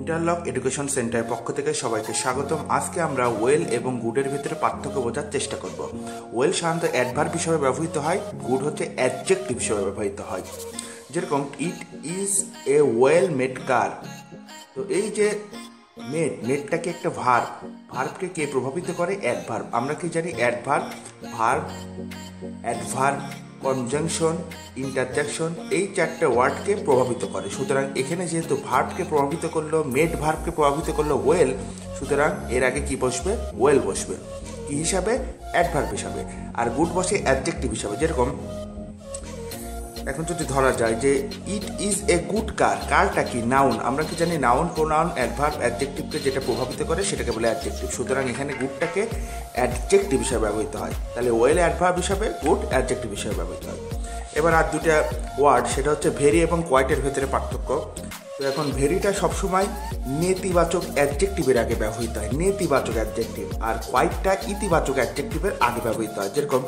Interlock education সেন্টারের পক্ষ থেকে সবাইকে স্বাগতম। আজকে আমরা ওয়েল এবং গুডের ভিতরে পার্থক্য বোঝার চেষ্টা করব। ওয়েল সাধারণত অ্যাডভার্ব হিসেবে ব্যবহৃত হয়, গুড হচ্ছে অ্যাডজেক্টিভ হিসেবে ব্যবহৃত হয়। যেরকম it is a well made car. তো এই যে মেডটাকে একটা ভার্বকে কে প্রভাবিত করে? অ্যাডভার্ব। আমরা কি জানি? Adverb, verb, adverb, conjunction, interjection, এই চারটে ওয়ার্ডকে প্রভাবিত করে। সুতরাং এখানে যেহেতু ভার্বকে প্রভাবিত করলো, মেড ভার্বকে প্রভাবিত করলো ওয়েল, সুতরাং এর আগে কি বসবে? ওয়েল বসবে। কি হিসাবে? অ্যাডভার্ব হিসাবে। আর গুড বসে অ্যাডজেক্টিভ হিসাবে। যেরকম এখন যদি ধরা যায় যে ইট ইজ এ গুড কার, কারটা কি? নাউন। আমরা কি জানি? নাউন, প্রোনাউন, অ্যাডভার্ব, অ্যাডজেক্টিভকে যেটা প্রভাবিত করে সেটাকে বলে অ্যাডজেক্টিভ। সুতরাং এখানে গুডটাকে অ্যাডজেক্টিভ হিসাবে ব্যবহৃত হয়। তাহলে ওয়েল অ্যাডভার্ব হিসাবে, গুড অ্যাডজেক্টিভ হিসাবে ব্যবহৃত হয়। এবার আর দুটা ওয়ার্ড, সেটা হচ্ছে ভেরি এবং কোয়াইটের ভেতরে পার্থক্য। তো এখন ভেরিটা সবসময় নেতিবাচক অ্যাডজেক্টিভের আগে ব্যবহৃত হয়, নেতিবাচক অ্যাডজেক্টিভ। আর কোয়াইটটা ইতিবাচক অ্যাডজেক্টিভের আগে ব্যবহৃত হয়। যেরকম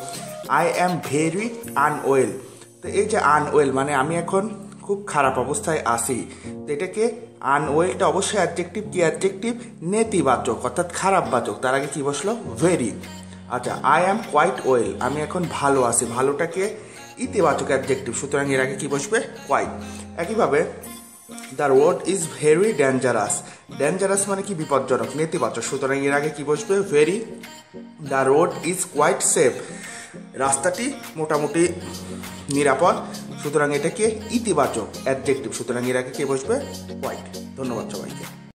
আই অ্যাম ভেরি আনওয়েল। তো এই যে আনওয়েল মানে আমি এখন খুব খারাপ অবস্থায় আছি। তো এটাকে আনওয়েলটা অবশ্যই অ্যাডজেক্টিভ। কি অ্যাডজেক্টিভ? নেতিবাচক, অর্থাৎ খারাপ বাচক। তার আগে কি বসলো? ভেরি। আচ্ছা, আই অ্যাম কোয়াইট ওয়েল, আমি এখন ভালো আছি। ভালোটাকে ইতিবাচক অ্যাডজেক্টিভ, সুতরাং এর আগে কি বসবে? কোয়াইট। একইভাবে the road is very dangerous. Dangerous মানে কি? বিপজ্জনক, নেতিবাচক। সুতরাং এর আগে কি বসবে? Very. The road is quite safe, রাস্তাটি মোটামুটি নিরাপদ। সুতরাং এটাকে ইতিবাচক অ্যাডজেক্টিভ, সুতরাং এর আগে কে বসবে? কোয়াইট। ধন্যবাদ সবাইকে।